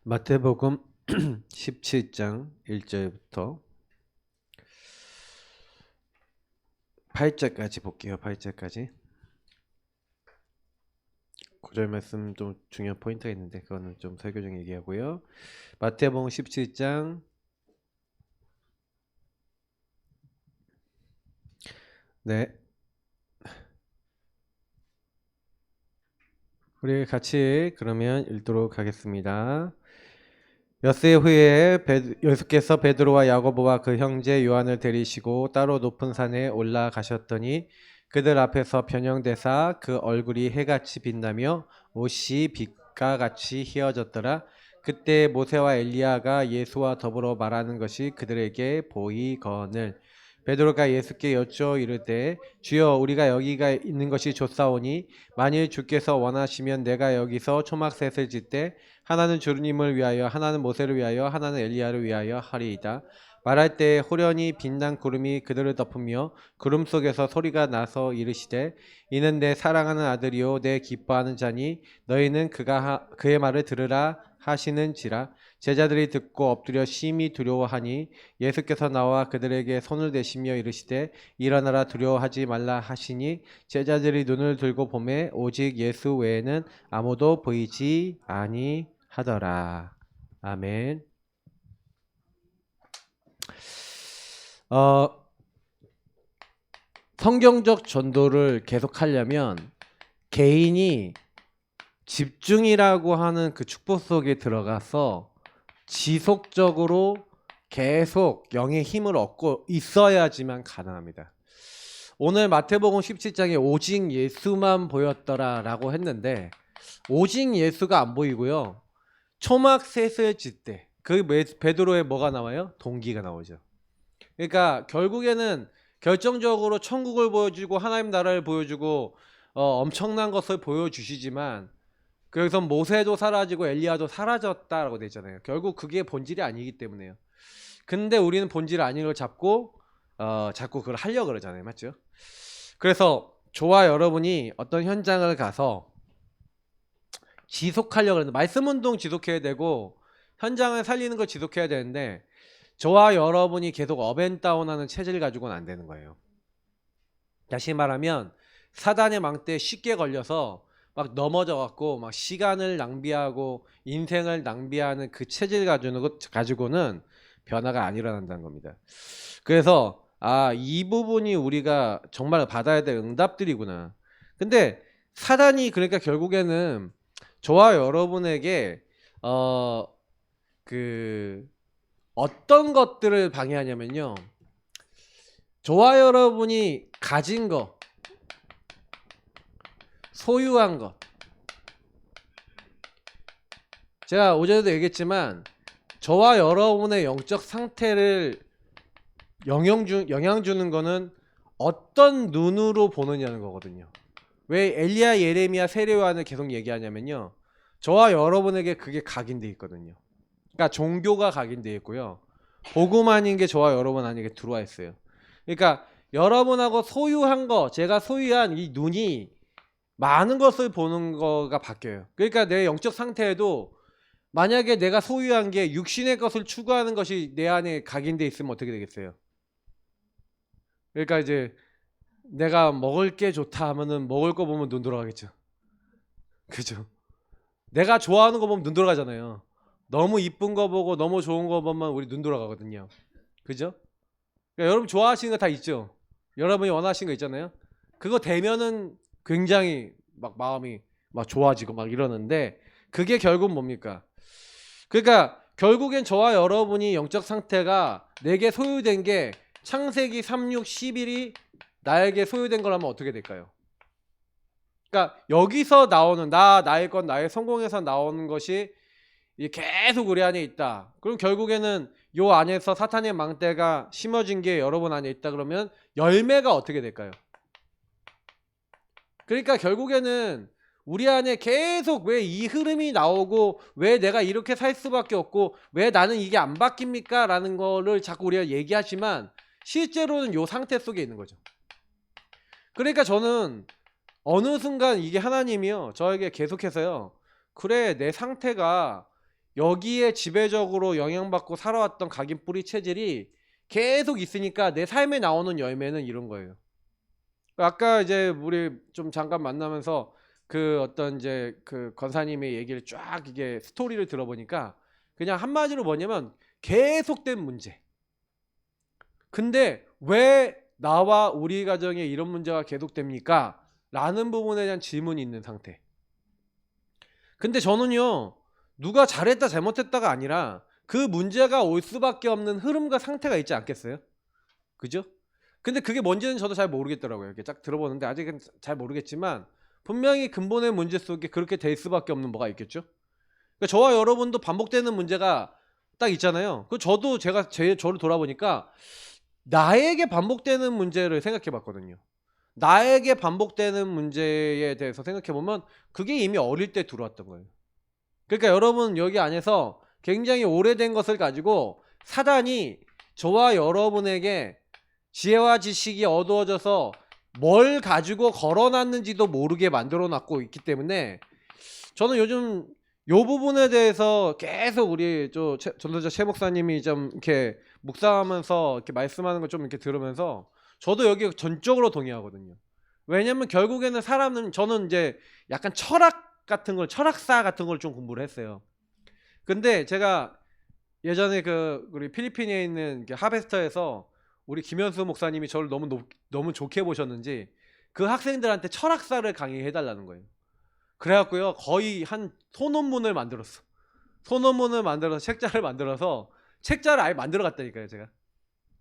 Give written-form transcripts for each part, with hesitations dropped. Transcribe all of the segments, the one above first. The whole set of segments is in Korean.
마태복음 17장 1절부터 8절까지 볼게요. 8절까지. 9절 말씀 좀 중요한 포인트가 있는데 그거는 좀 설교 중에 얘기하고요. 마태복음 17장 네. 우리 같이 그러면 읽도록 하겠습니다. 엿새 후에 예수께서 베드로와 야고보와 그 형제 요한을 데리시고 따로 높은 산에 올라가셨더니 그들 앞에서 변형되사 그 얼굴이 해같이 빛나며 옷이 빛과 같이 휘어졌더라. 그때 모세와 엘리야가 예수와 더불어 말하는 것이 그들에게 보이거늘 베드로가 예수께 여쭈어 이르되 주여 우리가 여기가 있는 것이 좋사오니 만일 주께서 원하시면 내가 여기서 초막셋을 짓되 하나는 주님을 위하여 하나는 모세를 위하여 하나는 엘리야를 위하여 하리이다. 말할 때 호련히 빛난 구름이 그들을 덮으며 구름 속에서 소리가 나서 이르시되 이는 내 사랑하는 아들이요 내 기뻐하는 자니 너희는 그의 말을 들으라 하시는지라. 제자들이 듣고 엎드려 심히 두려워하니 예수께서 나와 그들에게 손을 대시며 이르시되 일어나라 두려워하지 말라 하시니 제자들이 눈을 들고 보매 오직 예수 외에는 아무도 보이지 아니하더라. 아멘. 성경적 전도를 계속하려면 개인이 집중이라고 하는 그 축복 속에 들어가서 지속적으로 계속 영의 힘을 얻고 있어야지만 가능합니다. 오늘 마태복음 17장에 오직 예수만 보였더라 라고 했는데 오직 예수가 안 보이고요. 초막셋을 짓되 그 베드로에 뭐가 나와요? 동기가 나오죠. 그러니까 결국에는 결정적으로 천국을 보여주고 하나님 나라를 보여주고 엄청난 것을 보여주시지만 그래서 모세도 사라지고 엘리야도 사라졌다라고 되잖아요. 결국 그게 본질이 아니기 때문에요. 근데 우리는 본질 아닌 걸 자꾸 그걸 하려고 그러잖아요. 맞죠? 그래서 저와 여러분이 어떤 현장을 가서 지속하려고 하는데 말씀 운동 지속해야 되고 현장을 살리는 걸 지속해야 되는데 저와 여러분이 계속 업앤다운하는 체질을 가지고는 안 되는 거예요. 다시 말하면 사단의 망대에 쉽게 걸려서 막 넘어져 갖고 막 시간을 낭비하고 인생을 낭비하는 그 체질 가지고는 변화가 안 일어난다는 겁니다. 그래서 이 부분이 우리가 정말 받아야 될 응답들이구나. 근데 사단이 그러니까 결국에는 저와 여러분에게 어떤 것들을 방해하냐면요. 저와 여러분이 가진 거, 소유한 것. 제가 어제도 얘기했지만 저와 여러분의 영적 상태를 영향 주는 거는 어떤 눈으로 보느냐는 거거든요. 왜 엘리야, 예레미야, 세례요한을 계속 얘기하냐면요. 저와 여러분에게 그게 각인돼 있거든요. 그러니까 종교가 각인돼 있고요. 복음 아닌 게 저와 여러분 안에 들어와 있어요. 그러니까 여러분하고 소유한 거, 제가 소유한 이 눈이 많은 것을 보는 거가 바뀌어요. 그러니까 내 영적 상태에도 만약에 내가 소유한 게 육신의 것을 추구하는 것이 내 안에 각인돼 있으면 어떻게 되겠어요? 그러니까 이제 내가 먹을 게 좋다 하면은 먹을 거 보면 눈 돌아가겠죠. 그죠? 내가 좋아하는 거 보면 눈 돌아가잖아요. 너무 이쁜 거 보고 너무 좋은 거 보면 우리 눈 돌아가거든요. 그죠? 그러니까 여러분 좋아하시는 거 다 있죠. 여러분이 원하시는 거 있잖아요. 그거 되면은 굉장히 막 마음이 막 좋아지고 막 이러는데 그게 결국 뭡니까? 그러니까 결국엔 저와 여러분이 영적 상태가 내게 소유된 게 창세기 3, 6, 11이 나에게 소유된 거라면 어떻게 될까요? 그러니까 여기서 나오는 나의 것, 나의 성공에서 나오는 것이 계속 우리 안에 있다. 그럼 결국에는 요 안에서 사탄의 망대가 심어진 게 여러분 안에 있다 그러면 열매가 어떻게 될까요? 그러니까 결국에는 우리 안에 계속 왜 이 흐름이 나오고 왜 내가 이렇게 살 수밖에 없고 왜 나는 이게 안 바뀝니까? 라는 거를 자꾸 우리가 얘기하지만 실제로는 요 상태 속에 있는 거죠. 그러니까 저는 어느 순간 이게 하나님이요 저에게 계속해서요 그래 내 상태가 여기에 지배적으로 영향받고 살아왔던 각인 뿌리 체질이 계속 있으니까 내 삶에 나오는 열매는 이런 거예요. 아까 이제 우리 좀 잠깐 만나면서 그 어떤 이제 그 권사님의 얘기를 쫙 이게 스토리를 들어보니까 그냥 한마디로 뭐냐면 계속된 문제. 근데 왜 나와 우리 가정에 이런 문제가 계속됩니까? 라는 부분에 대한 질문이 있는 상태. 근데 저는요, 누가 잘했다 잘못했다가 아니라 그 문제가 올 수밖에 없는 흐름과 상태가 있지 않겠어요? 그죠? 근데 그게 뭔지는 저도 잘 모르겠더라고요. 이렇게 딱 들어보는데 아직은 잘 모르겠지만 분명히 근본의 문제 속에 그렇게 될 수밖에 없는 뭐가 있겠죠? 그러니까 저와 여러분도 반복되는 문제가 딱 있잖아요. 그 저도 제가 저를 돌아보니까 나에게 반복되는 문제를 생각해 봤거든요. 나에게 반복되는 문제에 대해서 생각해 보면 그게 이미 어릴 때 들어왔던 거예요. 그러니까 여러분 여기 안에서 굉장히 오래된 것을 가지고 사단이 저와 여러분에게 지혜와 지식이 어두워져서 뭘 가지고 걸어놨는지도 모르게 만들어 놨고 있기 때문에 저는 요즘 요 부분에 대해서 계속 우리 전도자 최 목사님이 좀 이렇게 묵상하면서 이렇게 말씀하는 걸 좀 이렇게 들으면서 저도 여기 전적으로 동의하거든요. 왜냐면 결국에는 사람은 저는 이제 약간 철학 같은 걸 철학사 같은 걸 좀 공부를 했어요. 근데 제가 예전에 그 우리 필리핀에 있는 하베스터에서 우리 김현수 목사님이 저를 너무 좋게 보셨는지 그 학생들한테 철학사를 강의해 달라는 거예요. 그래갖고요 거의 한 소논문을 만들었어. 소논문을 만들어서 책자를 만들어서 책자를 아예 만들어 갔다니까요 제가.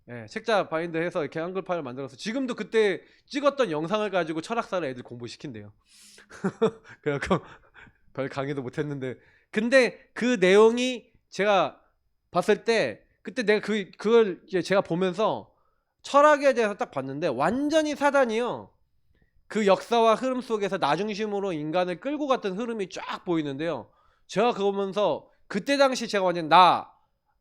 예, 책자 바인드 해서 이렇게 한글 파일 만들어서 지금도 그때 찍었던 영상을 가지고 철학사를 애들 공부시킨대요. 그래갖고 별 강의도 못했는데 근데 그 내용이 제가 봤을 때 그때 내가 그걸 이제 제가 보면서 철학에 대해서 딱 봤는데 완전히 사단이요. 그 역사와 흐름 속에서 나중심으로 인간을 끌고 갔던 흐름이 쫙 보이는데요. 제가 그거 보면서 그때 당시 제가 완전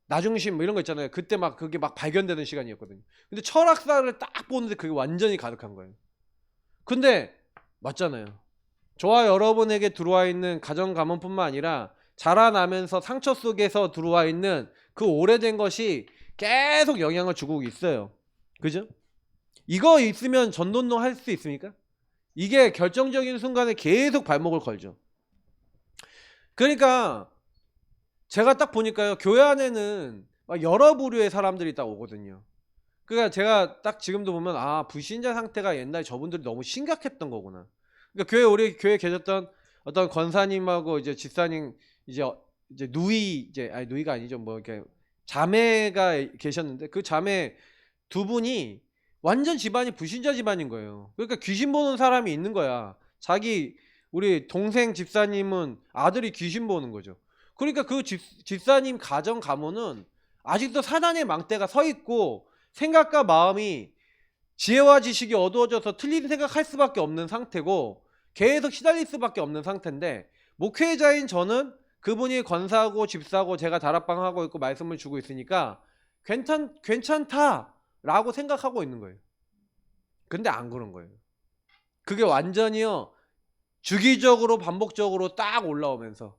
나중심 뭐 이런 거 있잖아요. 그때 막 그게 막 발견되는 시간이었거든요. 근데 철학사를 딱 보는데 그게 완전히 가득한 거예요. 근데 맞잖아요. 저와 여러분에게 들어와 있는 가정 가문뿐만 아니라 자라나면서 상처 속에서 들어와 있는 그 오래된 것이 계속 영향을 주고 있어요. 그죠? 이거 있으면 전도운동 할 수 있습니까? 이게 결정적인 순간에 계속 발목을 걸죠. 그러니까 제가 딱 보니까요. 교회 안에는 막 여러 부류의 사람들이 딱 오거든요. 그러니까 제가 딱 지금도 보면 아 불신자 상태가 옛날에 저분들이 너무 심각했던 거구나. 그러니까 우리 교회에 계셨던 어떤 권사님하고 이제 집사님 이제 누이가 아니죠. 뭐 이렇게 자매가 계셨는데 그 자매 두 분이 완전 집안이 불신자 집안인 거예요. 그러니까 귀신 보는 사람이 있는 거야. 우리 동생 집사님은 아들이 귀신 보는 거죠. 그러니까 그 집사님 가정 가문은 아직도 사단의 망대가 서 있고 생각과 마음이 지혜와 지식이 어두워져서 틀린 생각할 수밖에 없는 상태고 계속 시달릴 수밖에 없는 상태인데 목회자인 저는 그분이 권사고 집사고 제가 다락방하고 있고 말씀을 주고 있으니까 괜찮다라고 생각하고 있는 거예요. 근데 안 그런 거예요. 그게 완전히요 주기적으로 반복적으로 딱 올라오면서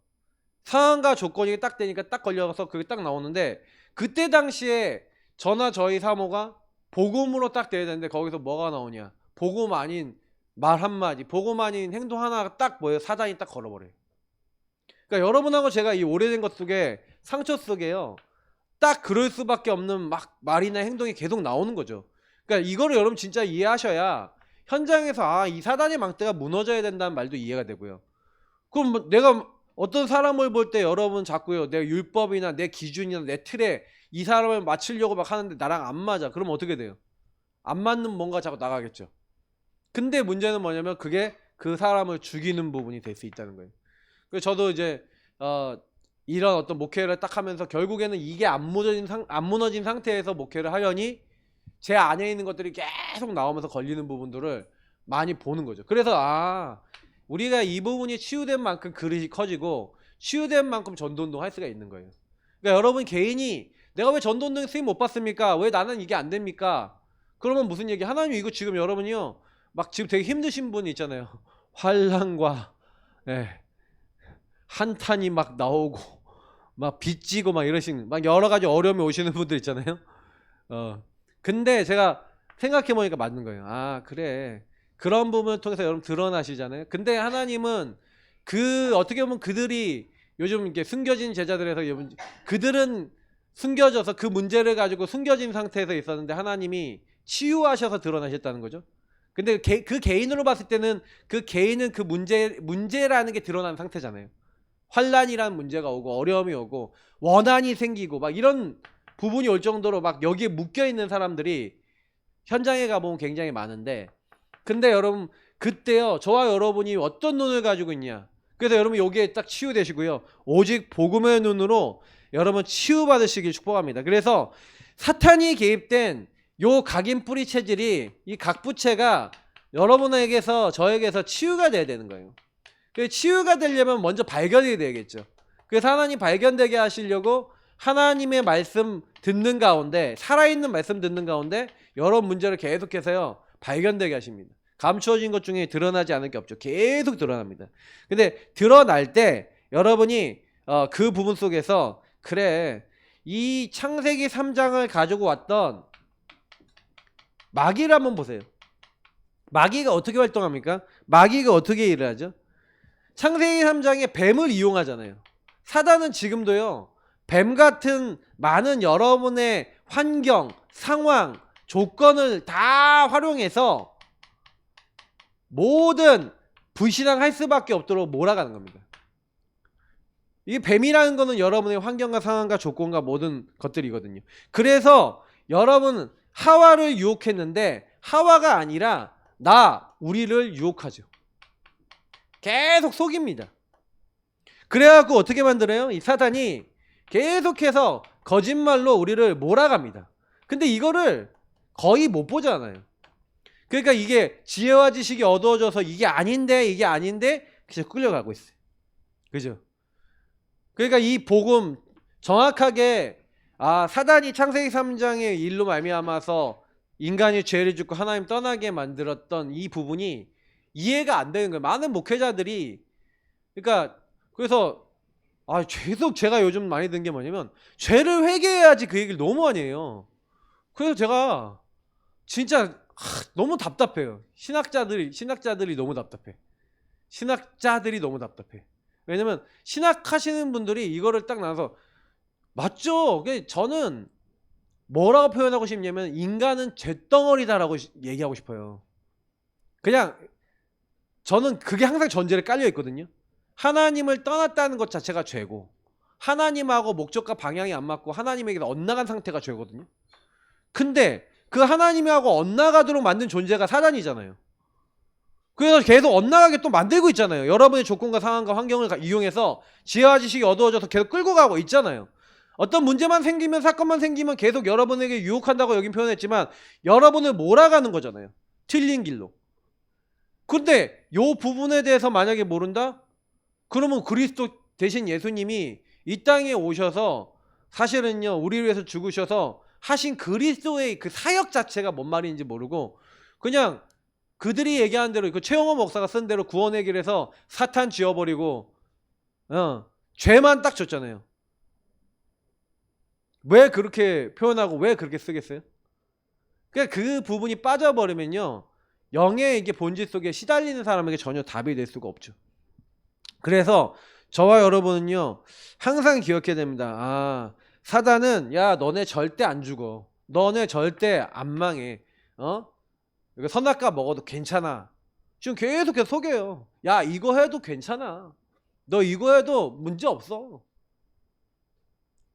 상황과 조건이 딱 되니까 딱 걸려서 그게 딱 나오는데 그때 당시에 저나 저희 사모가 복음으로 딱 돼야 되는데 거기서 뭐가 나오냐? 복음 아닌 말 한마디, 복음 아닌 행동 하나가 딱 뭐예요? 사단이 딱 걸어버려요. 그러니까 여러분하고 제가 이 오래된 것 속에 상처 속에요. 딱 그럴 수밖에 없는 막 말이나 행동이 계속 나오는 거죠. 그러니까 이거를 여러분 진짜 이해하셔야 현장에서 이 사단의 망대가 무너져야 된다는 말도 이해가 되고요. 그럼 뭐 내가 어떤 사람을 볼 때 여러분 자꾸요 내 율법이나 내 기준이나 내 틀에 이 사람을 맞추려고 막 하는데 나랑 안 맞아. 그럼 어떻게 돼요? 안 맞는 뭔가 자꾸 나가겠죠. 근데 문제는 뭐냐면 그게 그 사람을 죽이는 부분이 될 수 있다는 거예요. 그래서 저도 이제 이런 어떤 목회를 딱 하면서 결국에는 이게 안 무너진 상태에서 목회를 하려니 제 안에 있는 것들이 계속 나오면서 걸리는 부분들을 많이 보는 거죠. 그래서 우리가 이 부분이 치유된 만큼 그릇이 커지고 치유된 만큼 전도운동 할 수가 있는 거예요. 그러니까 여러분 개인이 내가 왜 전도운동 쓰임 못 받습니까? 왜 나는 이게 안 됩니까? 그러면 무슨 얘기? 하나님 이거 지금 여러분이요 막 지금 되게 힘드신 분이 있잖아요. 환난과 한탄이 막 나오고 막 빚지고 막 이러신 막 여러 가지 어려움이 오시는 분들 있잖아요. 근데 제가 생각해 보니까 맞는 거예요. 아, 그래. 그런 부분을 통해서 여러분 드러나시잖아요. 근데 하나님은 어떻게 보면 그들이 요즘 이렇게 숨겨진 제자들에서 여러분 그들은 숨겨져서 그 문제를 가지고 숨겨진 상태에서 있었는데 하나님이 치유하셔서 드러나셨다는 거죠. 근데 그 개인으로 봤을 때는 그 개인은 그 문제라는 게 드러난 상태잖아요. 환란이라는 문제가 오고 어려움이 오고 원한이 생기고 막 이런 부분이 올 정도로 막 여기에 묶여 있는 사람들이 현장에 가보면 굉장히 많은데, 근데 여러분 그때요 저와 여러분이 어떤 눈을 가지고 있냐. 그래서 여러분 여기에 딱 치유되시고요, 오직 복음의 눈으로 여러분 치유받으시길 축복합니다. 그래서 사탄이 개입된 요 각인 뿌리 체질이, 이 각부체가 여러분에게서 저에게서 치유가 돼야 되는 거예요. 치유가 되려면 먼저 발견이 되겠죠. 그래서 하나님 발견되게 하시려고 하나님의 말씀 듣는 가운데, 살아있는 말씀 듣는 가운데 여러 문제를 계속해서요 발견되게 하십니다. 감추어진 것 중에 드러나지 않을 게 없죠. 계속 드러납니다. 근데 드러날 때 여러분이 그 부분 속에서 그래, 이 창세기 3장을 가지고 왔던 마귀를 한번 보세요. 마귀가 어떻게 활동합니까? 마귀가 어떻게 일을 하죠? 창세기 3장에 뱀을 이용하잖아요. 사단은 지금도요 뱀 같은 많은 여러분의 환경, 상황, 조건을 다 활용해서 모든 불신앙할 수밖에 없도록 몰아가는 겁니다. 이 뱀이라는 거는 여러분의 환경과 상황과 조건과 모든 것들이거든요. 그래서 여러분 하와를 유혹했는데 하와가 아니라 우리를 유혹하죠. 계속 속입니다. 그래갖고 어떻게 만들어요? 이 사단이 계속해서 거짓말로 우리를 몰아갑니다. 근데 이거를 거의 못 보잖아요. 그러니까 이게 지혜와 지식이 어두워져서 이게 아닌데 계속 끌려가고 있어요. 그죠? 그러니까 이 복음 정확하게 사단이 창세기 3장의 일로 말미암아서 인간이 죄를 짓고 하나님 떠나게 만들었던 이 부분이 이해가 안 되는 거예요. 많은 목회자들이. 그러니까 그래서 계속 제가 요즘 많이 듣는 게 뭐냐면 죄를 회개해야지, 그 얘기를 너무 많이 해요. 그래서 제가 진짜 너무 답답해요. 신학자들이 너무 답답해. 신학자들이 너무 답답해. 왜냐면 신학하시는 분들이 이거를 딱 나눠서 맞죠? 저는 뭐라고 표현하고 싶냐면 인간은 죄덩어리다라고 얘기하고 싶어요. 그냥 저는 그게 항상 전제를 깔려 있거든요. 하나님을 떠났다는 것 자체가 죄고, 하나님하고 목적과 방향이 안 맞고 하나님에게서 엇나간 상태가 죄거든요. 근데 그 하나님하고 엇나가도록 만든 존재가 사단이잖아요. 그래서 계속 엇나가게 또 만들고 있잖아요. 여러분의 조건과 상황과 환경을 이용해서 지혜와 지식이 어두워져서 계속 끌고 가고 있잖아요. 어떤 문제만 생기면, 사건만 생기면 계속 여러분에게 유혹한다고 여긴 표현했지만 여러분을 몰아가는 거잖아요. 틀린 길로. 근데 요 부분에 대해서 만약에 모른다? 그러면 그리스도 대신 예수님이 이 땅에 오셔서 사실은요 우리를 위해서 죽으셔서 하신 그리스도의 그 사역 자체가 뭔 말인지 모르고 그냥 그들이 얘기하는 대로, 그 최영호 목사가 쓴 대로 구원의 길에서 사탄 지워버리고 죄만 딱 줬잖아요. 왜 그렇게 표현하고 왜 그렇게 쓰겠어요? 그러니까 그 부분이 빠져버리면요 영의 이게 본질 속에 시달리는 사람에게 전혀 답이 될 수가 없죠. 그래서 저와 여러분은요 항상 기억해야 됩니다. 사단은 야 너네 절대 안 죽어, 너네 절대 안 망해, 이거 선악과 먹어도 괜찮아, 지금 계속해서 속여요. 야 이거 해도 괜찮아, 너 이거 해도 문제 없어.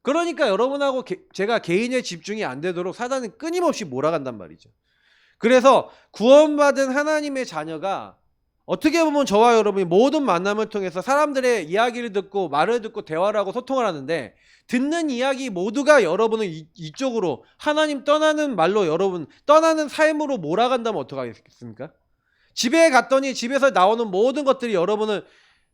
그러니까 여러분하고 제가 개인의 집중이 안 되도록 사단은 끊임없이 몰아간단 말이죠. 그래서 구원받은 하나님의 자녀가 어떻게 보면 저와 여러분이 모든 만남을 통해서 사람들의 이야기를 듣고 말을 듣고 대화를 하고 소통을 하는데, 듣는 이야기 모두가 여러분을 이쪽으로 하나님 떠나는 말로, 여러분 떠나는 삶으로 몰아간다면 어떡하겠습니까? 집에 갔더니 집에서 나오는 모든 것들이 여러분을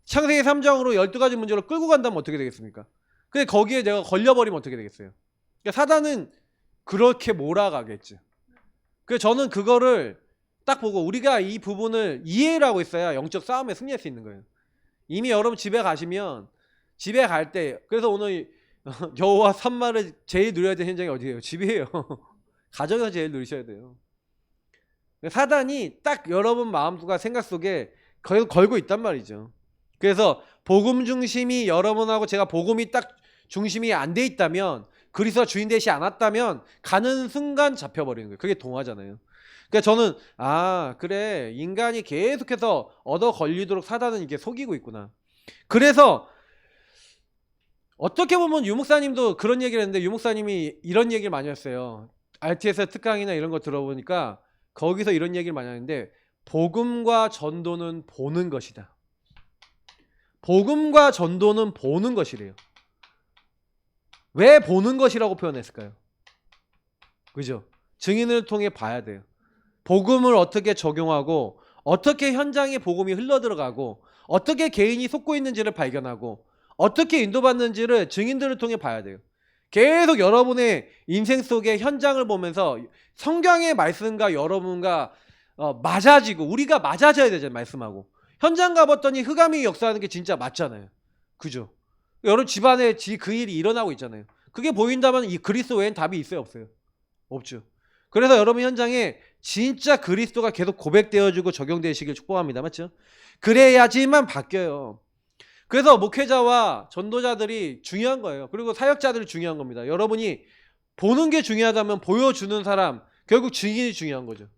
창세기 3장으로 12가지 문제로 끌고 간다면 어떻게 되겠습니까? 근데 거기에 내가 걸려버리면 어떻게 되겠어요? 그러니까 사단은 그렇게 몰아가겠죠. 그래서 저는 그거를 딱 보고 우리가 이 부분을 이해를 하고 있어야 영적 싸움에 승리할 수 있는 거예요. 이미 여러분 집에 가시면, 집에 갈 때, 그래서 오늘 여호와 산마를 제일 누려야 되는 현장이 어디예요? 집이에요. 가정에서 제일 누리셔야 돼요. 사단이 딱 여러분 마음과 생각 속에 걸고 있단 말이죠. 그래서 복음 중심이 여러분하고 제가 복음이 딱 중심이 안 돼 있다면, 그리스도가 주인 되시 않았다면 가는 순간 잡혀버리는 거예요. 그게 동화잖아요. 그러니까 저는 그래, 인간이 계속해서 얻어 걸리도록 사단은 이게 속이고 있구나. 그래서 어떻게 보면 유목사님도 그런 얘기를 했는데, 유목사님이 이런 얘기를 많이 했어요. RTS 특강이나 이런 거 들어보니까 거기서 이런 얘기를 많이 하는데, 복음과 전도는 보는 것이다. 복음과 전도는 보는 것이래요. 왜 보는 것이라고 표현했을까요? 그죠? 증인을 통해 봐야 돼요. 복음을 어떻게 적용하고, 어떻게 현장에 복음이 흘러들어가고, 어떻게 개인이 속고 있는지를 발견하고, 어떻게 인도받는지를 증인들을 통해 봐야 돼요. 계속 여러분의 인생 속의 현장을 보면서 성경의 말씀과 여러분과 맞아지고, 우리가 맞아져야 되잖아요. 말씀하고 현장 가봤더니 흑암이 역사하는 게 진짜 맞잖아요. 그죠? 여러분 집안에 그 일이 일어나고 있잖아요. 그게 보인다면 이 그리스도 외엔 답이 있어요, 없어요? 없죠. 그래서 여러분 현장에 진짜 그리스도가 계속 고백되어지고 적용되시길 축복합니다. 맞죠? 그래야지만 바뀌어요. 그래서 목회자와 전도자들이 중요한 거예요. 그리고 사역자들이 중요한 겁니다. 여러분이 보는 게 중요하다면 보여주는 사람, 결국 증인이 중요한 거죠.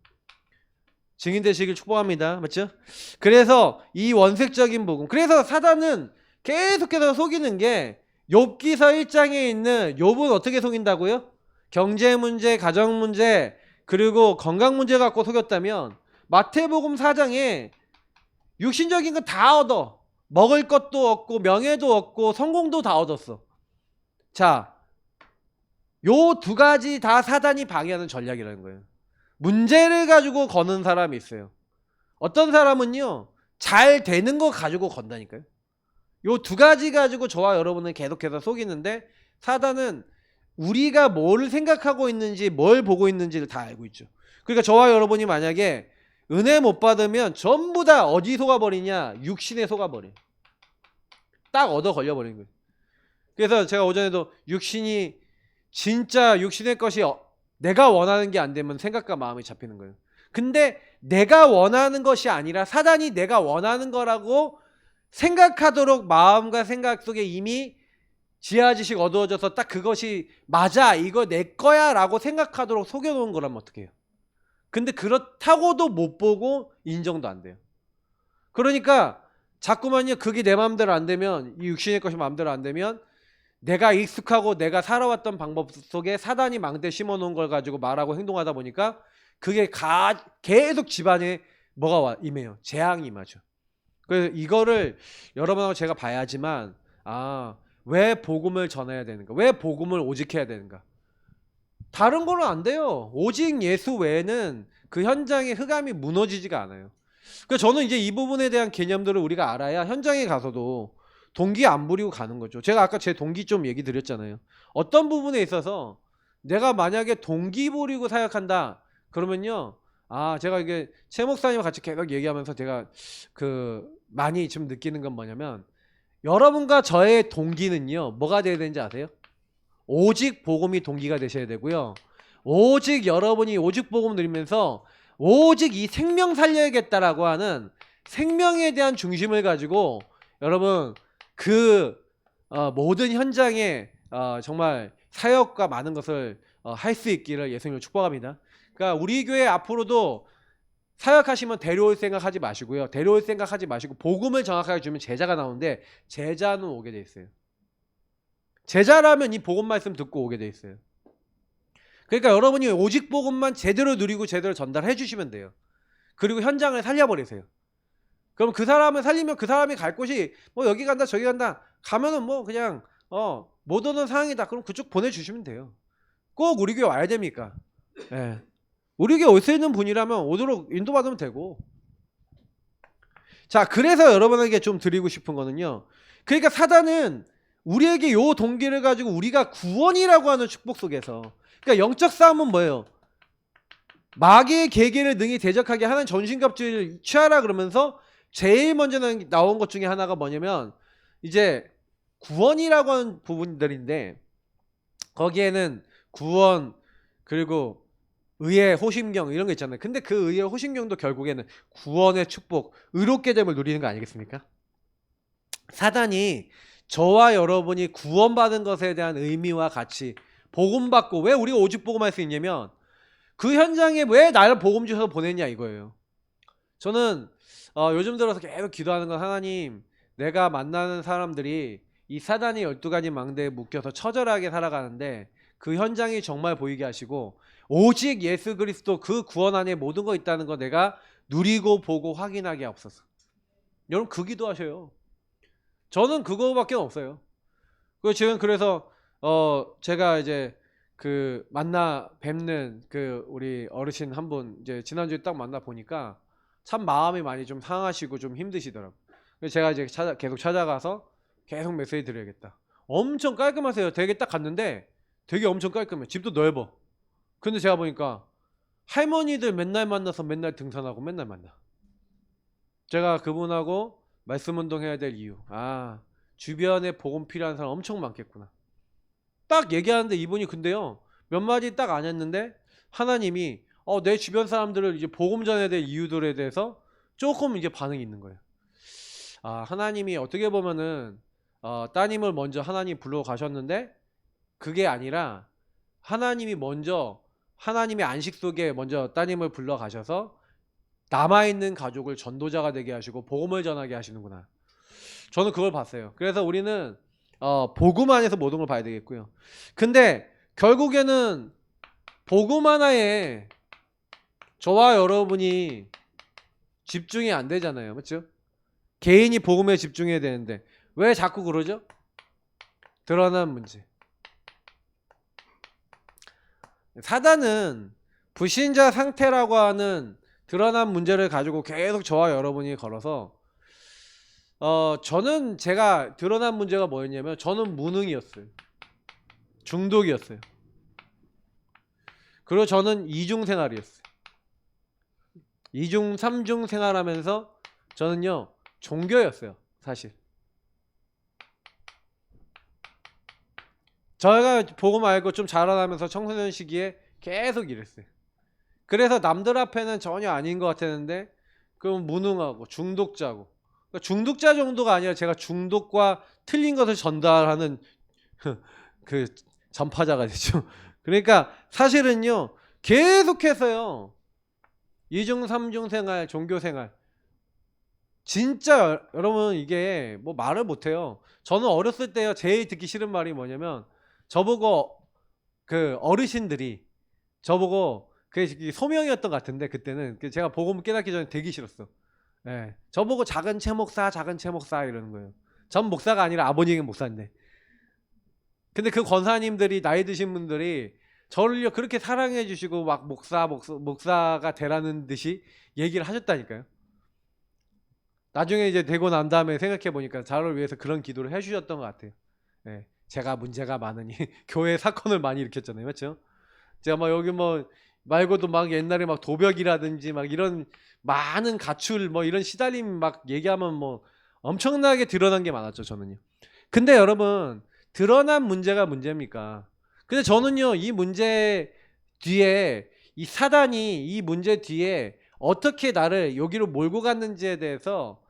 증인 되시길 축복합니다. 맞죠? 그래서 이 원색적인 복음, 그래서 사단은 계속해서 속이는 게, 욥기서 1장에 있는 욥은 어떻게 속인다고요? 경제 문제, 가정 문제, 그리고 건강 문제 갖고 속였다면, 마태복음 4장에 육신적인 거 다 얻어. 먹을 것도 얻고 명예도 얻고 성공도 다 얻었어. 자, 요 두 가지 다 사단이 방해하는 전략이라는 거예요. 문제를 가지고 거는 사람이 있어요. 어떤 사람은요, 잘 되는 거 가지고 건다니까요. 요 두 가지 가지고 저와 여러분은 계속해서 속이는데, 사단은 우리가 뭘 생각하고 있는지, 뭘 보고 있는지를 다 알고 있죠. 그러니까 저와 여러분이 만약에 은혜 못 받으면 전부 다 어디 속아버리냐? 육신에 속아버려. 딱 얻어 걸려버리는 거예요. 그래서 제가 오전에도 육신이, 진짜 육신의 것이 내가 원하는 게 안 되면 생각과 마음이 잡히는 거예요. 근데 내가 원하는 것이 아니라 사단이 내가 원하는 거라고 생각하도록 마음과 생각 속에 이미 지하지식 어두워져서 딱 그것이 맞아, 이거 내 거야 라고 생각하도록 속여놓은 거라면 어떡해요? 근데 그렇다고도 못 보고 인정도 안 돼요. 그러니까 자꾸만요, 그게 내 마음대로 안 되면, 이 육신의 것이 마음대로 안 되면, 내가 익숙하고 내가 살아왔던 방법 속에 사단이 망대 심어놓은 걸 가지고 말하고 행동하다 보니까 그게 계속 집안에 뭐가 임해요? 재앙이 임하죠. 그래서 이거를 여러분하고 제가 봐야지만, 왜 복음을 전해야 되는가? 왜 복음을 오직 해야 되는가? 다른 거는 안 돼요. 오직 예수 외에는 그 현장의 흑암이 무너지지가 않아요. 그래서 저는 이제 이 부분에 대한 개념들을 우리가 알아야 현장에 가서도 동기 안 부리고 가는 거죠. 제가 아까 제 동기 좀 얘기 드렸잖아요. 어떤 부분에 있어서 내가 만약에 동기 부리고 사역한다 그러면요, 제가 이게 최 목사님과 같이 계속 얘기하면서 제가 많이 좀 느끼는 건 뭐냐면, 여러분과 저의 동기는요, 뭐가 돼야 되는지 아세요? 오직 복음이 동기가 되셔야 되고요. 오직 여러분이 오직 복음 누리면서 오직 이 생명 살려야겠다라고 하는 생명에 대한 중심을 가지고 여러분 모든 현장에 정말 사역과 많은 것을 할 수 있기를 예수님을 축복합니다. 그러니까 우리 교회 앞으로도 사역하시면 데려올 생각하지 마시고요. 데려올 생각하지 마시고 복음을 정확하게 주면 제자가 나오는데, 제자는 오게 돼 있어요. 제자라면 이 복음 말씀 듣고 오게 돼 있어요. 그러니까 여러분이 오직 복음만 제대로 누리고 제대로 전달해 주시면 돼요. 그리고 현장을 살려버리세요. 그럼 그 사람을 살리면 그 사람이 갈 곳이 뭐 여기 간다 저기 간다 가면은 뭐 그냥 못 오는 상황이다. 그럼 그쪽 보내주시면 돼요. 꼭 우리 교회 와야 됩니까? 예. 우리 교회 올 수 있는 분이라면 오도록 인도받으면 되고. 자, 그래서 여러분에게 좀 드리고 싶은 거는요, 그러니까 사단은 우리에게 요 동기를 가지고 우리가 구원이라고 하는 축복 속에서, 그러니까 영적 싸움은 뭐예요? 마귀의 계계를 능히 대적하게 하는 전신갑주를 취하라 그러면서 제일 먼저 나온 것 중에 하나가 뭐냐면, 이제 구원이라고 하는 부분들인데 거기에는 구원 그리고 의의 호심경 이런 거 있잖아요. 근데 그 의의 호심경도 결국에는 구원의 축복, 의롭게 됨을 누리는 거 아니겠습니까? 사단이 저와 여러분이 구원받은 것에 대한 의미와 가치, 복음받고 왜 우리가 오직 복음할 수 있냐면 그 현장에 왜 나를 복음 주셔서 보냈냐 이거예요. 저는 요즘 들어서 계속 기도하는 건 하나님, 내가 만나는 사람들이 이 사단이 12가지 망대에 묶여서 처절하게 살아가는데 그 현장이 정말 보이게 하시고 오직 예수 그리스도 그 구원 안에 모든 거 있다는 거 내가 누리고 보고 확인하게 하옵소서. 여러분 그 기도하셔요. 저는 그거밖에 없어요. 그 지금 그래서 제가 이제 그 만나 뵙는 그 우리 어르신 한 분 이제 지난주에 딱 만나 보니까 참 마음이 많이 좀 상하시고 좀 힘드시더라고요. 그래서 제가 이제 계속 찾아가서 계속 메시지 드려야겠다. 엄청 깔끔하세요. 되게 딱 갔는데 되게 엄청 깔끔해. 집도 넓어. 근데 제가 보니까 할머니들 맨날 만나서 맨날 등산하고 맨날 만나. 제가 그분하고 말씀 운동해야 될 이유. 주변에 복음 필요한 사람 엄청 많겠구나. 딱 얘기하는데 이분이 근데요. 몇 마디 딱 안 했는데 하나님이 내 주변 사람들을 이제 복음 전해야 될 이유들에 대해서 조금 이제 반응이 있는 거예요. 하나님이 어떻게 보면은 따님을 먼저 하나님 불러 가셨는데 그게 아니라 하나님이 먼저 하나님의 안식 속에 먼저 따님을 불러 가셔서 남아있는 가족을 전도자가 되게 하시고 복음을 전하게 하시는구나. 저는 그걸 봤어요. 그래서 우리는 복음 안에서 모든 걸 봐야 되겠고요. 근데 결국에는 복음 하나에 저와 여러분이 집중이 안 되잖아요. 맞죠? 개인이 복음에 집중해야 되는데 왜 자꾸 그러죠? 드러난 문제. 사단은 불신자 상태라고 하는 드러난 문제를 가지고 계속 저와 여러분이 걸어서 저는 제가 드러난 문제가 뭐였냐면 저는 무능이었어요. 중독이었어요. 그리고 저는 이중 생활이었어요. 이중 삼중 생활하면서 저는요 종교였어요. 사실 저희가 복음 알고 좀 자라나면서 청소년 시기에 계속 이랬어요. 그래서 남들 앞에는 전혀 아닌 것 같았는데 그럼 무능하고 중독자고, 그러니까 중독자 정도가 아니라 제가 중독과 틀린 것을 전달하는 그 전파자가 되죠. 그러니까 사실은요 계속해서요 이중 삼중 생활 종교 생활 진짜 여러분 이게 뭐 말을 못해요. 저는 어렸을 때요 제일 듣기 싫은 말이 뭐냐면 저보고 그 어르신들이 저보고 그게 소명이었던 것 같은데 그때는 제가 복음 깨닫기 전에 되게 싫었어. 예. 저보고 작은 채 목사 이러는 거예요. 전 목사가 아니라 아버님이 목사인데. 근데 그 권사님들이 나이 드신 분들이 저를요 그렇게 사랑해 주시고 막 목사가 되라는 듯이 얘기를 하셨다니까요. 나중에 이제 되고 난 다음에 생각해 보니까 저를 위해서 그런 기도를 해 주셨던 것 같아요. 예. 제가 문제가 많으니 교회 사건을 많이 일으켰잖아요. 맞죠? 제가 막 여기 뭐 말고도 막 옛날에 막 도벽이라든지 막 이런 많은 가출 뭐 이런 시달림 막 얘기하면 뭐 엄청나게 드러난 게 많았죠, 저는요. 근데 여러분, 드러난 문제가 문제입니까? 근데 저는요, 이 문제 뒤에 이 사단이 이 문제 뒤에 어떻게 나를 여기로 몰고 갔는지에 대해서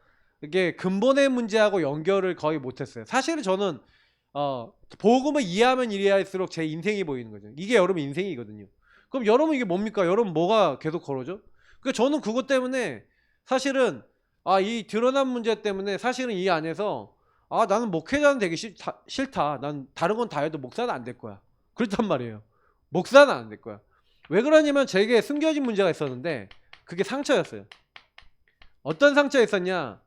이게 근본의 문제하고 연결을 거의 못했어요. 사실은 저는 복음을 이해하면 이해할수록 제 인생이 보이는 거죠. 이게 여러분 인생이거든요. 그럼 여러분 이게 뭡니까? 여러분 뭐가 계속 걸어져? 그 저는 그것 때문에 사실은 이 드러난 문제 때문에 사실은 이 안에서 나는 목회자는 되기 싫다. 난 다른 건 다 해도 목사는 안 될 거야. 그렇단 말이에요. 목사는 안 될 거야. 왜 그러냐면 제게 숨겨진 문제가 있었는데 그게 상처였어요. 어떤 상처가 있었냐?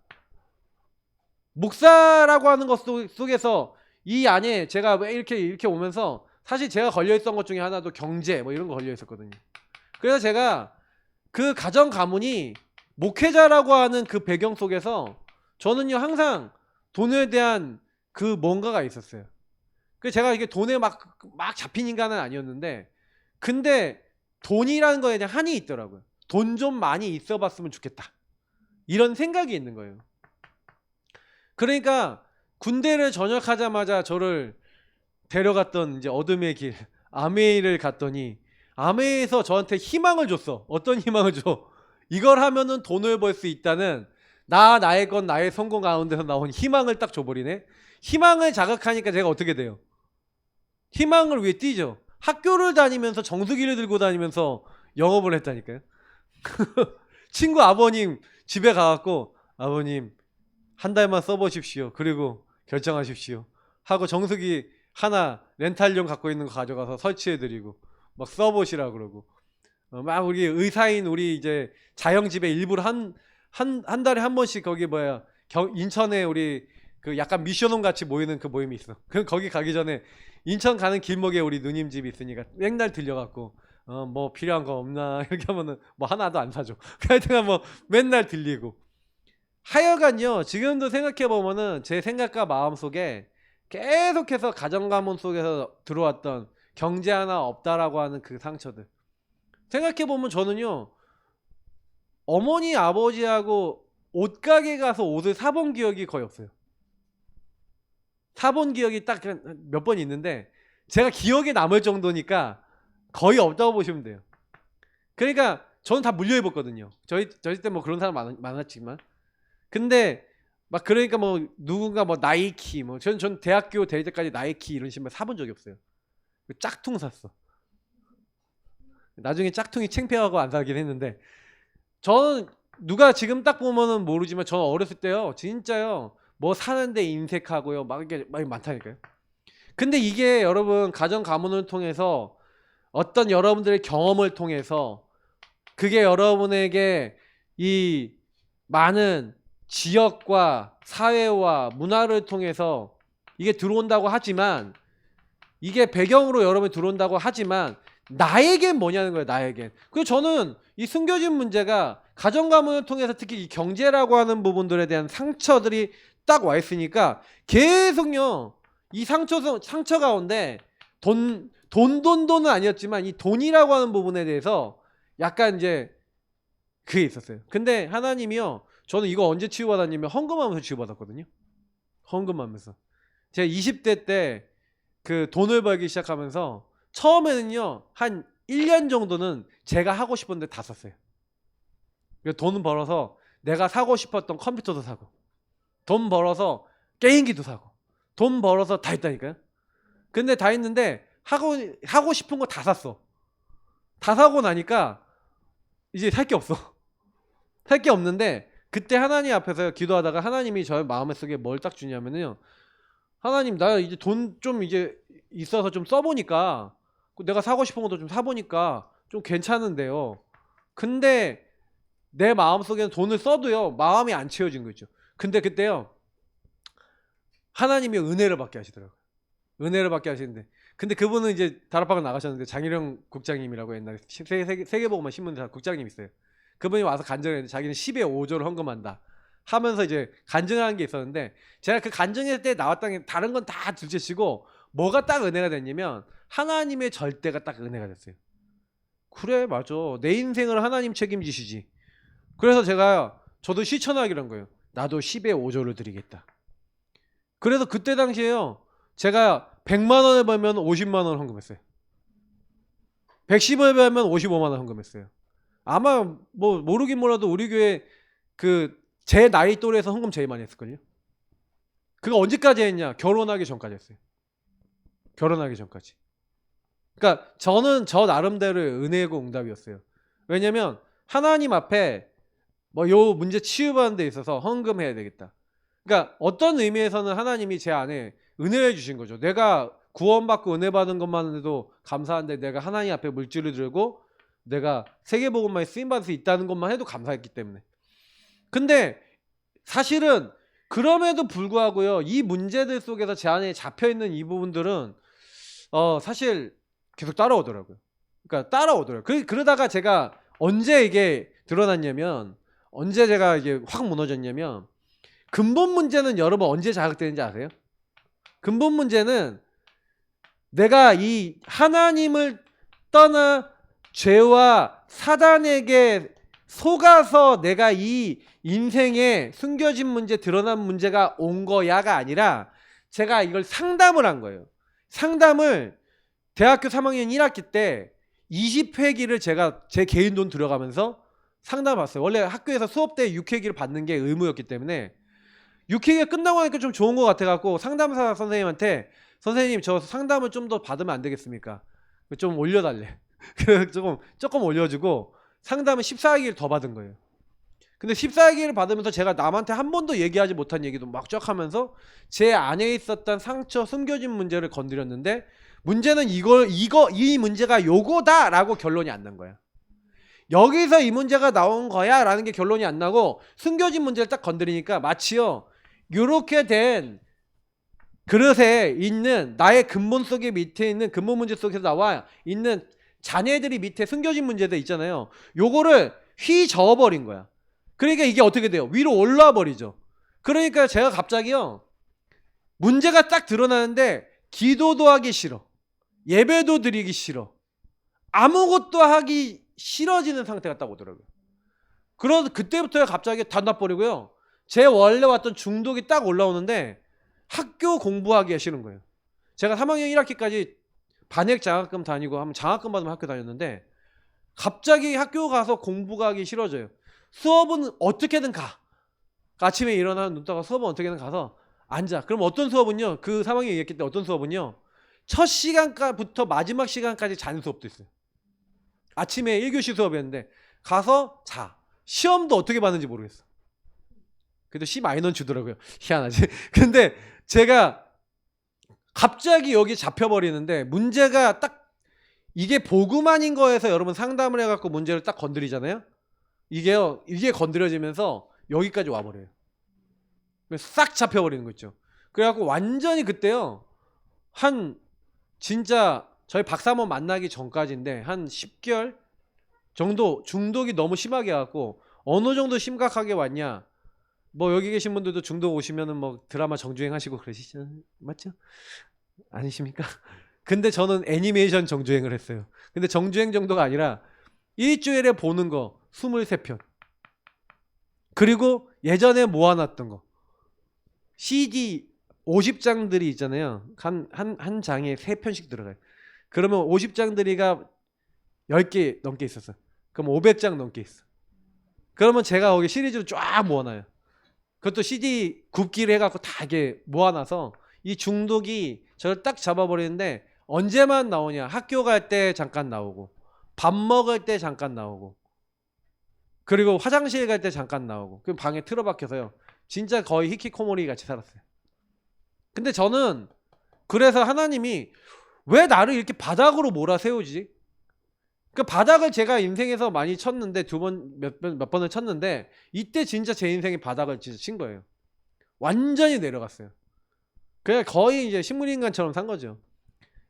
목사라고 하는 것 속에서 이 안에 제가 왜 이렇게 오면서 사실 제가 걸려있던 것 중에 하나도 경제 뭐 이런 거 걸려있었거든요. 그래서 제가 그 가정 가문이 목회자라고 하는 그 배경 속에서 저는요 항상 돈에 대한 그 뭔가가 있었어요. 그래서 제가 이게 돈에 막 잡힌 인간은 아니었는데 근데 돈이라는 거에 대한 한이 있더라고요. 돈 좀 많이 있어 봤으면 좋겠다. 이런 생각이 있는 거예요. 그러니까 군대를 전역하자마자 저를 데려갔던 이제 어둠의 길 아메이를 갔더니 아메이에서 저한테 희망을 줬어. 어떤 희망을 줘? 이걸 하면은 돈을 벌 수 있다는 나의 건 나의 성공 가운데서 나온 희망을 딱 줘버리네. 희망을 자극하니까 제가 어떻게 돼요? 희망을 위해 뛰죠. 학교를 다니면서 정수기를 들고 다니면서 영업을 했다니까요. 친구 아버님 집에 가갖고 아버님 한 달만 써보십시오. 그리고 결정하십시오. 하고 정수기 하나 렌탈용 갖고 있는 거 가져가서 설치해드리고 막 써보시라 그러고 막 우리 의사인 우리 이제 자영집에 일부러 한 달에 한 번씩 거기 뭐야 인천에 우리 그 약간 미션홈 같이 모이는 그 모임이 있어. 그 거기 가기 전에 인천 가는 길목에 우리 누님 집이 있으니까 맨날 들려갖고 뭐 필요한 거 없나 이렇게 하면은 뭐 하나도 안 사줘. 하여튼 뭐 맨날 들리고 하여간요 지금도 생각해보면은 제 생각과 마음속에 계속해서 가정가문 속에서 들어왔던 경제 하나 없다라고 하는 그 상처들 생각해보면 저는요 어머니 아버지하고 옷가게 가서 옷을 사본 기억이 거의 없어요. 사본 기억이 딱 몇 번 있는데 제가 기억에 남을 정도니까 거의 없다고 보시면 돼요. 그러니까 저는 다 물려 입었거든요. 저희 때 뭐 그런 사람 많았지만 근데 막 그러니까 뭐 누군가 뭐 나이키 뭐 전 대학교 다닐 때까지 나이키 이런 신발 사본 적이 없어요. 짝퉁 샀어. 나중에 짝퉁이 창피하고 안 사긴 했는데 저는 누가 지금 딱 보면은 모르지만 저는 어렸을 때요 진짜요 뭐 사는데 인색하고요 막 이게 많이 많다니까요. 근데 이게 여러분 가정 가문을 통해서 어떤 여러분들의 경험을 통해서 그게 여러분에게 이 많은 지역과 사회와 문화를 통해서 이게 들어온다고 하지만 이게 배경으로 여러분이 들어온다고 하지만 나에겐 뭐냐는 거예요. 나에겐. 그리고 저는 이 숨겨진 문제가 가정 가문을 통해서 특히 이 경제라고 하는 부분들에 대한 상처들이 딱 와 있으니까 계속요 이 상처 가운데 돈은 아니었지만 이 돈이라고 하는 부분에 대해서 약간 이제 그게 있었어요. 근데 하나님이요 저는 이거 언제 치유받았냐면 헌금하면서 치유받았거든요. 헌금하면서 제가 20대 때 그 돈을 벌기 시작하면서 처음에는요 한 1년 정도는 제가 하고 싶은데 다 썼어요. 돈 벌어서 내가 사고 싶었던 컴퓨터도 사고 돈 벌어서 게임기도 사고 돈 벌어서 다 했다니까요. 근데 다 했는데 하고 싶은 거 다 샀어. 다 사고 나니까 이제 살 게 없어. 살 게 없는데 그때 하나님 앞에서 기도하다가 하나님이 저의 마음속에 뭘 딱 주냐면요. 하나님 나 이제 돈 좀 이제 있어서 좀 써보니까 내가 사고 싶은 것도 좀 사보니까 좀 괜찮은데요. 근데 내 마음속에는 돈을 써도요 마음이 안 채워진 거죠. 근데 그때요 하나님이 은혜를 받게 하시더라고요. 은혜를 받게 하시는데 근데 그분은 이제 다락방을 나가셨는데 장일영 국장님이라고 옛날에 세계보고만 신문사 국장님 있어요. 그분이 와서 간증했는데 자기는 10의 5조를 헌금한다 하면서 이제 간증한 게 있었는데 제가 그 간증할 때 나왔던 게 다른 건 다 둘째치고 뭐가 딱 은혜가 됐냐면 하나님의 절대가 딱 은혜가 됐어요. 그래 맞아 내 인생을 하나님 책임지시지. 그래서 저도 실천하기로 한 거예요. 나도 10의 5조를 드리겠다. 그래서 그때 당시에요 제가 100만 원을 벌면 50만 원을 헌금했어요. 110을 벌면 55만 원 헌금했어요. 아마 뭐 모르긴 몰라도 우리 교회 그 제 나이 또래에서 헌금 제일 많이 했을걸요. 그거 언제까지 했냐? 결혼하기 전까지 했어요. 결혼하기 전까지. 그러니까 저는 저 나름대로의 은혜고 응답이었어요. 왜냐면 하나님 앞에 뭐 요 문제 치유받는 데 있어서 헌금해야 되겠다. 그러니까 어떤 의미에서는 하나님이 제 안에 은혜를 주신 거죠. 내가 구원받고 은혜 받은 것만 해도 감사한데 내가 하나님 앞에 물질을 들고 내가 세계복음화에 쓰임받을 수 있다는 것만 해도 감사했기 때문에. 근데 사실은 그럼에도 불구하고요 이 문제들 속에서 제 안에 잡혀있는 이 부분들은 사실 계속 따라오더라고요. 그러니까 따라오더라고요. 그러다가 제가 언제 이게 드러났냐면 언제 제가 이게 확 무너졌냐면 근본 문제는 여러분 언제 자극되는지 아세요? 근본 문제는 내가 이 하나님을 떠나 죄와 사단에게 속아서 내가 이 인생에 숨겨진 문제 드러난 문제가 온 거야가 아니라 제가 이걸 상담을 한 거예요. 상담을 대학교 3학년 1학기 때 20회기를 제가 제 개인 돈 들어가면서 상담해봤어요. 원래 학교에서 수업 때 6회기를 받는 게 의무였기 때문에 6회기가 끝나고 나니까 좀 좋은 것 같아갖고 상담사 선생님한테 선생님 저 상담을 좀 더 받으면 안 되겠습니까? 좀 올려달래. 그래서 조금 올려주고 상담을 14회기를 더 받은 거예요. 근데 14회기를 받으면서 제가 남한테 한 번도 얘기하지 못한 얘기도 막 쫙 하면서 제 안에 있었던 상처, 숨겨진 문제를 건드렸는데 문제는 이 문제가 요거다라고 결론이 안 난 거야. 여기서 이 문제가 나온 거야 라는 게 결론이 안 나고 숨겨진 문제를 딱 건드리니까 마치요 요렇게 된 그릇에 있는 나의 근본 속에 밑에 있는 근본 문제 속에서 나와 있는 자네들이 밑에 숨겨진 문제들 있잖아요. 요거를 휘저어버린 거야. 그러니까 이게 어떻게 돼요? 위로 올라와 버리죠. 그러니까 제가 갑자기요 문제가 딱 드러나는데 기도도 하기 싫어, 예배도 드리기 싫어, 아무것도 하기 싫어지는 상태가 딱 오더라고요. 그때부터 갑자기 다 놔버리고요 제 원래 왔던 중독이 딱 올라오는데 학교 공부하기가 싫은 거예요. 제가 3학년 1학기까지 반액 장학금 다니고 하면 장학금 받으면 학교 다녔는데 갑자기 학교 가서 공부가 하기 싫어져요. 수업은 어떻게든 가. 아침에 일어나 눈 떠가 수업은 어떻게든 가서 앉아. 그럼 어떤 수업은요? 그 3학년 얘기했기 때 어떤 수업은요? 첫 시간부터 마지막 시간까지 자는 수업도 있어요. 아침에 1교시 수업이었는데 가서 자. 시험도 어떻게 봤는지 모르겠어. 그래도 C 마이너는 주더라고요. 희한하지. 근데 제가 갑자기 여기 잡혀버리는데 문제가 딱 이게 복음 아닌 거에서 여러분 상담을 해갖고 문제를 딱 건드리잖아요. 이게 건드려지면서 여기까지 와버려요. 싹 잡혀버리는 거 있죠. 그래갖고 완전히 그때요 진짜 저희 박사모 만나기 전까지인데 한 10개월 정도 중독이 너무 심하게 해갖고 어느 정도 심각하게 왔냐, 뭐 여기 계신 분들도 중독 오시면은 뭐 드라마 정주행 하시고 그러시죠? 맞죠? 아니십니까? 근데 저는 애니메이션 정주행을 했어요. 근데 정주행 정도가 아니라 일주일에 보는 거 23편, 그리고 예전에 모아놨던 거 CD 50장들이 있잖아요. 한 장에 3편씩 들어가요. 그러면 50장들이가 10개 넘게 있었어. 그럼 500장 넘게 있어. 그러면 제가 거기 시리즈로 쫙 모아놔요. 그것도 CD 굽기를 해갖고 다 이게 모아놔서 이 중독이 저를 딱 잡아버리는데 언제만 나오냐? 학교 갈 때 잠깐 나오고, 밥 먹을 때 잠깐 나오고, 그리고 화장실 갈 때 잠깐 나오고, 그럼 방에 틀어박혀서요 진짜 거의 히키코모리 같이 살았어요. 근데 저는 그래서 하나님이 왜 나를 이렇게 바닥으로 몰아세우지? 그 바닥을 제가 인생에서 많이 쳤는데 몇 번을 쳤는데 이때 진짜 제 인생의 바닥을 진짜 친 거예요. 완전히 내려갔어요. 그냥 거의 이제 식물인간처럼 산 거죠.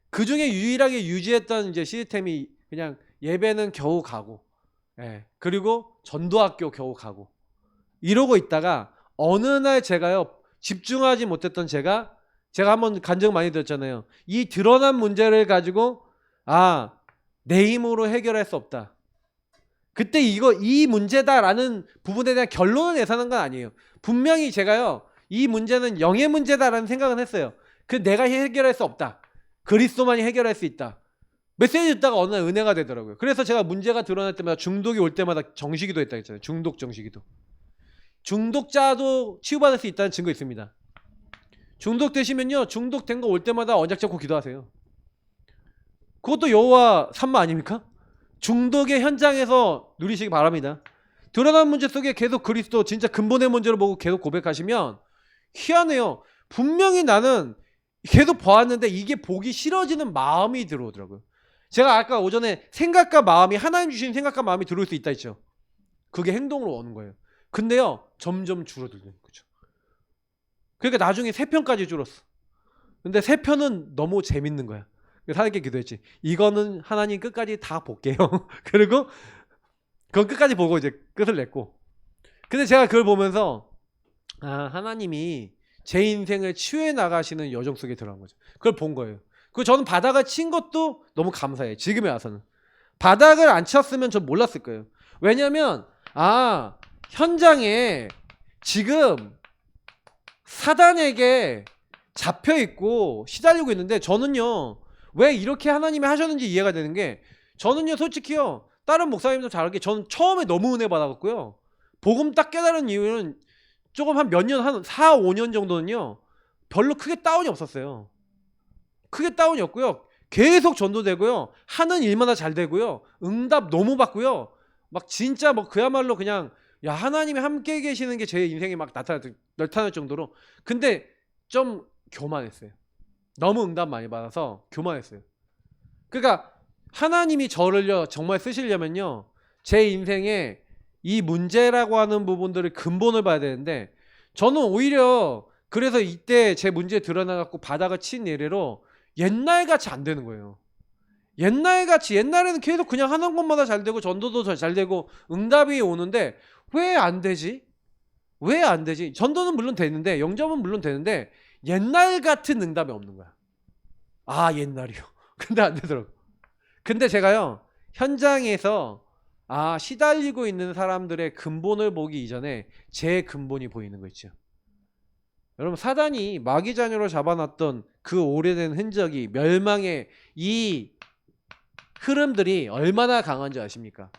그 중에 유일하게 유지했던 이제 시스템이 그냥 예배는 겨우 가고, 예. 그리고 전도학교 겨우 가고 이러고 있다가 어느 날 제가요 집중하지 못했던 제가 한번 간증 많이 드렸잖아요. 이 드러난 문제를 가지고 내 힘으로 해결할 수 없다. 그때 이 문제다라는 부분에 대한 결론을 내서는 건 아니에요. 분명히 제가요 이 문제는 영의 문제다라는 생각은 했어요. 내가 해결할 수 없다. 그리스도만이 해결할 수 있다. 메시지 듣다가 어느 날 은혜가 되더라고요. 그래서 제가 문제가 드러날 때마다 중독이 올 때마다 정시기도 했다 했잖아요. 중독 정시기도. 중독자도 치유받을 수 있다는 증거 있습니다. 중독되시면요 중독된 거 올 때마다 언약 잡고 기도하세요. 그것도 여호와 산마 아닙니까? 중독의 현장에서 누리시기 바랍니다. 드러난 문제 속에 계속 그리스도 진짜 근본의 문제를 보고 계속 고백하시면 희한해요. 분명히 나는 계속 보았는데 이게 보기 싫어지는 마음이 들어오더라고요. 제가 아까 오전에 생각과 마음이 하나님 주신 생각과 마음이 들어올 수 있다 했죠. 그게 행동으로 오는 거예요. 근데요 점점 줄어들는 거죠. 그러니까 나중에 3편까지 줄었어. 근데 3편은 너무 재밌는 거야. 하나님께 기도했지. 이거는 하나님 끝까지 다 볼게요. 그리고 그건 끝까지 보고 이제 끝을 냈고. 근데 제가 그걸 보면서 하나님이 제 인생을 치유해 나가시는 여정 속에 들어간 거죠. 그걸 본 거예요. 그리고 저는 바닥을 친 것도 너무 감사해요. 지금에 와서는. 바닥을 안 쳤으면 전 몰랐을 거예요. 왜냐면 현장에 지금 사단에게 잡혀 있고 시달리고 있는데, 저는요 왜 이렇게 하나님이 하셨는지 이해가 되는 게, 저는요 솔직히요 다른 목사님도 잘 알게 저는 처음에 너무 은혜 받아갖고요 복음 딱 깨달은 이유는 조금 한 몇 년, 한 4, 5년 정도는요 별로 크게 다운이 없었어요. 크게 다운이 없고요, 계속 전도되고요, 하는 일마다 잘 되고요, 응답 너무 받고요, 막 진짜 뭐 그야말로 그냥 야 하나님이 함께 계시는 게 제 인생에 막 나타날 정도로. 근데 좀 교만했어요. 너무 응답 많이 받아서 교만했어요. 그러니까 하나님이 저를요 정말 쓰시려면요 제 인생에 이 문제라고 하는 부분들을 근본을 봐야 되는데, 저는 오히려 그래서 이때 제 문제 드러나갖고 바닥을 친 예례로 옛날같이 안 되는 거예요. 옛날같이, 옛날에는 계속 그냥 하는 것마다 잘 되고 전도도 잘 되고 응답이 오는데 왜 안 되지? 왜 안 되지? 전도는 물론 되는데, 영접은 물론 되는데 옛날 같은 응답이 없는 거야. 아 옛날이요. 근데 안 되더라고. 근데 제가요 현장에서 시달리고 있는 사람들의 근본을 보기 이전에 제 근본이 보이는 거 있죠. 여러분, 사단이 마귀 자녀로 잡아놨던 그 오래된 흔적이, 멸망의 이 흐름들이 얼마나 강한지 아십니까?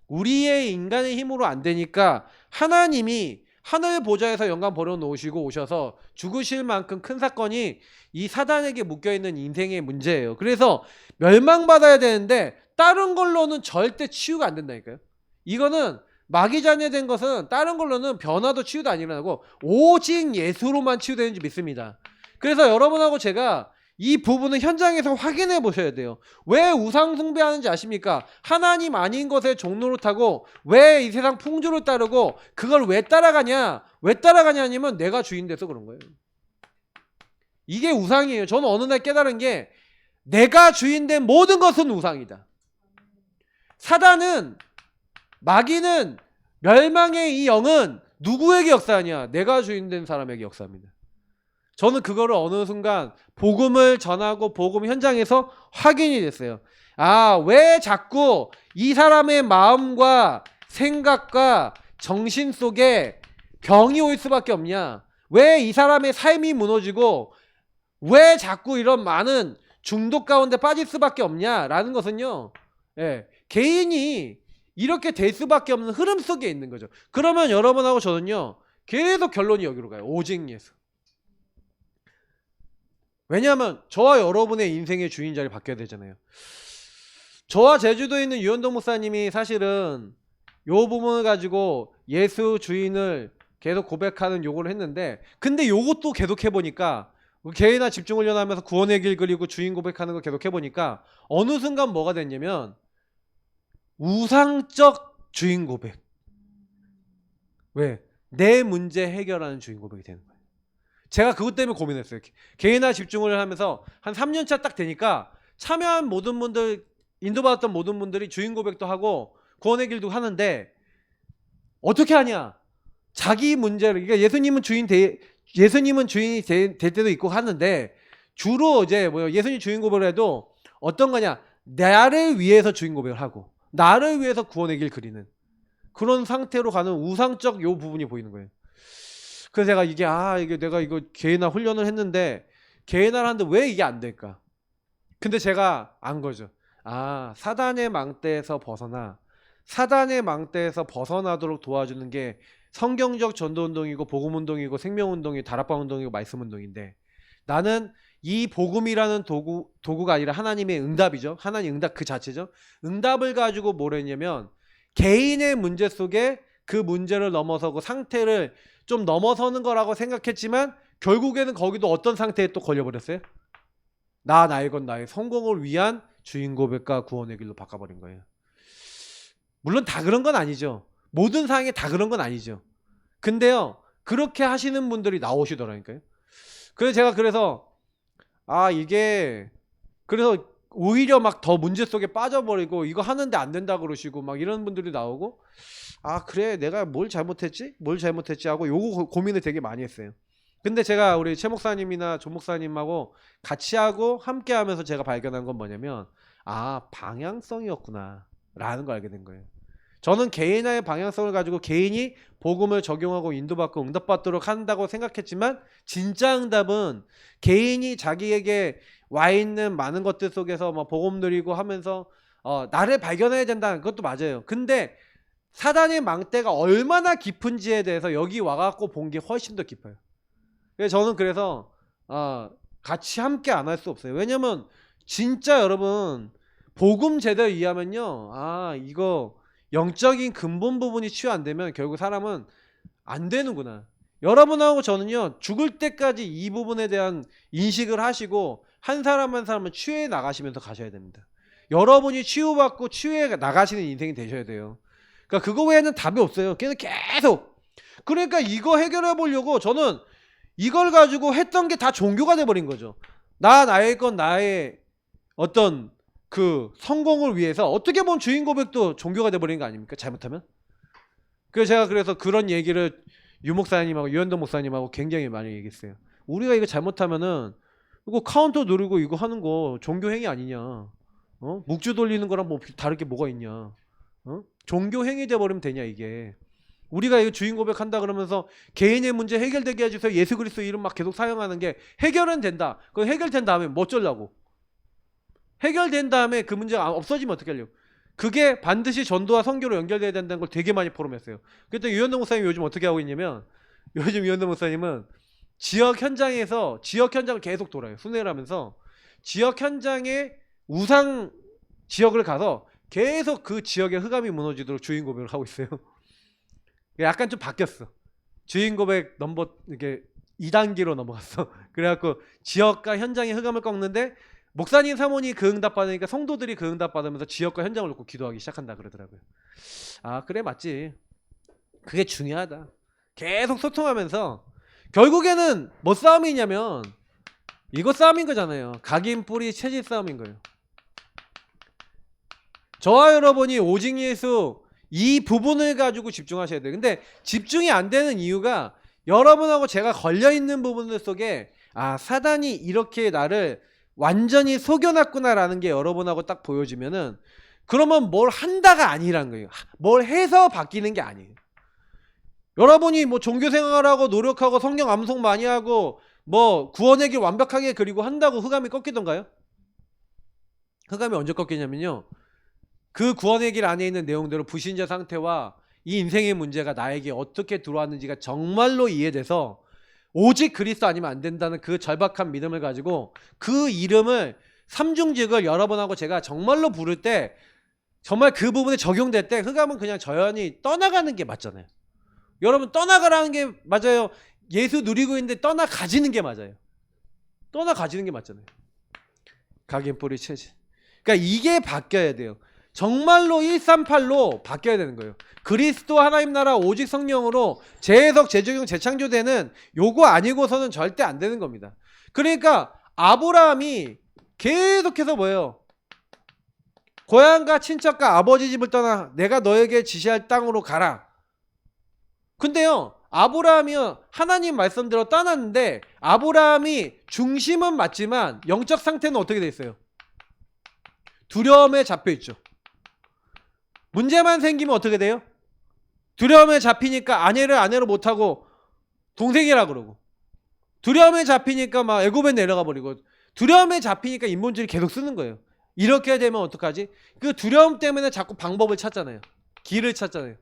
우리의 인간의 힘으로 안 되니까 하나님이 하늘 보좌에서 영광 버려놓으시고 오셔서 죽으실 만큼 큰 사건이 이 사단에게 묶여있는 인생의 문제예요. 그래서 멸망받아야 되는데 다른 걸로는 절대 치유가 안 된다니까요. 이거는 마귀 자녀된 것은 다른 걸로는 변화도 치유도 안 일어나고 오직 예수로만 치유되는지 믿습니다. 그래서 여러분하고 제가 이 부분은 현장에서 확인해 보셔야 돼요. 왜 우상 숭배하는지 아십니까? 하나님 아닌 것에 종로를 타고 왜 이 세상 풍조를 따르고 그걸 왜 따라가냐? 왜 따라가냐면 내가 주인 돼서 그런 거예요. 이게 우상이에요. 저는 어느 날 깨달은 게 내가 주인 된 모든 것은 우상이다. 사단은, 마귀는, 멸망의 이 영은 누구에게 역사하냐? 내가 주인 된 사람에게 역사합니다. 저는 그거를 어느 순간 복음을 전하고 복음 현장에서 확인이 됐어요. 왜 자꾸 이 사람의 마음과 생각과 정신 속에 병이 올 수밖에 없냐? 왜 이 사람의 삶이 무너지고 왜 자꾸 이런 많은 중독 가운데 빠질 수밖에 없냐라는 것은요, 개인이 이렇게 될 수밖에 없는 흐름 속에 있는 거죠. 그러면 여러분하고 저는요 계속 결론이 여기로 가요. 오직 예수. 왜냐하면 저와 여러분의 인생의 주인자를 바뀌어야 되잖아요. 저와 제주도에 있는 유현동 목사님이 사실은 요 부분을 가지고 예수 주인을 계속 고백하는 요거를 했는데, 근데 요것도 계속 해보니까, 개인화 집중 훈련하면서 구원의 길 그리고 주인 고백하는 거 계속 해보니까 어느 순간 뭐가 됐냐면 우상적 주인 고백. 왜? 내 문제 해결하는 주인 고백이 되는 거예요. 제가 그것 때문에 고민했어요. 개인화 집중을 하면서 한 3년차 딱 되니까 참여한 모든 분들, 인도받았던 모든 분들이 주인 고백도 하고 구원의 길도 하는데 어떻게 하냐? 자기 문제를, 그러니까 예수님은 주인이 될 때도 있고 하는데, 주로 이제 예수님 주인 고백을 해도 어떤 거냐? 나를 위해서 주인 고백을 하고 나를 위해서 구원의 길 그리는 그런 상태로 가는 우상적 요 부분이 보이는 거예요. 그래서 제가 이게 내가 이거 개인화 훈련을 했는데 개인화를 하는데 왜 이게 안 될까? 근데 제가 안 거죠. 사단의 망대에서 벗어나도록 도와주는 게 성경적 전도운동이고 복음운동이고 생명운동이고 다락방운동이고 말씀운동인데, 나는 이 복음이라는 도구가 아니라 하나님의 응답이죠. 하나님 응답 그 자체죠. 응답을 가지고 뭘 했냐면 개인의 문제 속에 그 문제를 넘어서고 상태를 좀 넘어서는 거라고 생각했지만 결국에는 거기도 어떤 상태에 또 걸려버렸어요. 나의 건 나의 성공을 위한 주인 고백과 구원의 길로 바꿔버린 거예요. 물론 다 그런 건 아니죠. 모든 상황에 다 그런 건 아니죠. 근데요 그렇게 하시는 분들이 나오시더라니까요. 그래서 제가 이게 그래서 오히려 막 더 문제 속에 빠져버리고 이거 하는데 안 된다 그러시고 막 이런 분들이 나오고, 그래 내가 뭘 잘못했지 하고 요거 고민을 되게 많이 했어요. 근데 제가 우리 최 목사님이나 조 목사님하고 같이 하고 함께 하면서 제가 발견한 건 뭐냐면 방향성이었구나 라는 걸 알게 된 거예요. 저는 개인화의 방향성을 가지고 개인이 복음을 적용하고 인도받고 응답받도록 한다고 생각했지만 진짜 응답은 개인이 자기에게 와 있는 많은 것들 속에서 뭐 복음 누리고 하면서 나를 발견해야 된다는 것도 맞아요. 근데 사단의 망대가 얼마나 깊은지에 대해서 여기 와갖고 본 게 훨씬 더 깊어요. 그래서 같이 함께 안 할 수 없어요. 왜냐면 진짜 여러분 복음 제대로 이해하면요, 이거 영적인 근본 부분이 치유 안 되면 결국 사람은 안 되는구나. 여러분하고 저는요 죽을 때까지 이 부분에 대한 인식을 하시고 한 사람 한 사람은 치유해 나가시면서 가셔야 됩니다. 여러분이 치유받고 치유해 나가시는 인생이 되셔야 돼요. 그러니까 그거 외에는 답이 없어요. 걔는 계속. 그러니까 이거 해결해 보려고 저는 이걸 가지고 했던 게 다 종교가 돼버린 거죠. 나의 건 나의 어떤 그 성공을 위해서 어떻게 보면 주인 고백도 종교가 돼버린 거 아닙니까? 잘못하면. 그래서 그런 얘기를 유 목사님하고 유현동 목사님하고 굉장히 많이 얘기했어요. 우리가 이거 잘못하면은 이거 카운터 누르고 이거 하는 거 종교 행위 아니냐? 묵주 돌리는 거랑 뭐 다를 게 뭐가 있냐? 종교 행위 돼 버리면 되냐 이게? 우리가 이거 주인 고백한다 그러면서 개인의 문제 해결되게 해주세요. 예수 그리스도 이름 막 계속 사용하는 게 해결은 된다. 그 해결된 다음에 뭐 어쩌려고? 해결된 다음에 그 문제가 없어지면 어떻게 하려고? 그게 반드시 전도와 선교로 연결돼야 된다는 걸 되게 많이 포럼했어요. 그랬더니 유현동 목사님이 요즘 어떻게 하고 있냐면, 요즘 유현동 목사님은 지역 현장을 계속 돌아요. 순회를 하면서 지역 현장에 우상 지역을 가서 계속 그 지역의 흑암이 무너지도록 주인 고백을 하고 있어요. 약간 좀 바뀌었어. 주인 고백 이게 2단계로 넘어갔어. 그래갖고 지역과 현장의 흑암을 꺾는데 목사님 사모님 그 응답 받으니까 성도들이 그 응답 받으면서 지역과 현장을 놓고 기도하기 시작한다 그러더라고요. 그래 맞지. 그게 중요하다. 계속 소통하면서 결국에는 뭐 싸움이냐면 이거 싸움인 거잖아요. 각인 뿌리 체질 싸움인 거예요. 저와 여러분이 오직 예수 이 부분을 가지고 집중하셔야 돼요. 근데 집중이 안 되는 이유가 여러분하고 제가 걸려있는 부분들 속에 사단이 이렇게 나를 완전히 속여놨구나라는 게 여러분하고 딱 보여지면은 그러면 뭘 한다가 아니란 거예요. 뭘 해서 바뀌는 게 아니에요. 여러분이 뭐 종교생활하고 노력하고 성경 암송 많이 하고 뭐 구원의 길 완벽하게 그리고 한다고 흑암이 꺾이던가요? 흑암이 언제 꺾이냐면요, 그 구원의 길 안에 있는 내용대로 불신자 상태와 이 인생의 문제가 나에게 어떻게 들어왔는지가 정말로 이해돼서 오직 그리스도 아니면 안 된다는 그 절박한 믿음을 가지고 그 이름을 삼중직을 여러분하고 제가 정말로 부를 때 정말 그 부분에 적용될 때 흑암은 그냥 저연히 떠나가는 게 맞잖아요. 여러분 떠나가라는 게 맞아요. 예수 누리고 있는데 떠나가지는 게 맞아요. 떠나가지는 게 맞잖아요. 각인 뿌리 체질. 그러니까 이게 바뀌어야 돼요. 정말로 138로 바뀌어야 되는 거예요. 그리스도 하나님 나라 오직 성령으로 재해석 재적용 재창조되는 요거 아니고서는 절대 안 되는 겁니다. 그러니까 아브라함이 계속해서 뭐예요? 고향과 친척과 아버지 집을 떠나 내가 너에게 지시할 땅으로 가라. 근데요, 아브라함이요 하나님 말씀대로 떠났는데 아브라함이 중심은 맞지만 영적 상태는 어떻게 돼 있어요? 두려움에 잡혀 있죠. 문제만 생기면 어떻게 돼요? 두려움에 잡히니까 아내로 못하고 동생이라 그러고, 두려움에 잡히니까 막 애굽에 내려가 버리고, 두려움에 잡히니까 인본주의를 계속 쓰는 거예요. 이렇게 되면 어떡하지? 그 두려움 때문에 자꾸 방법을 찾잖아요. 길을 찾잖아요.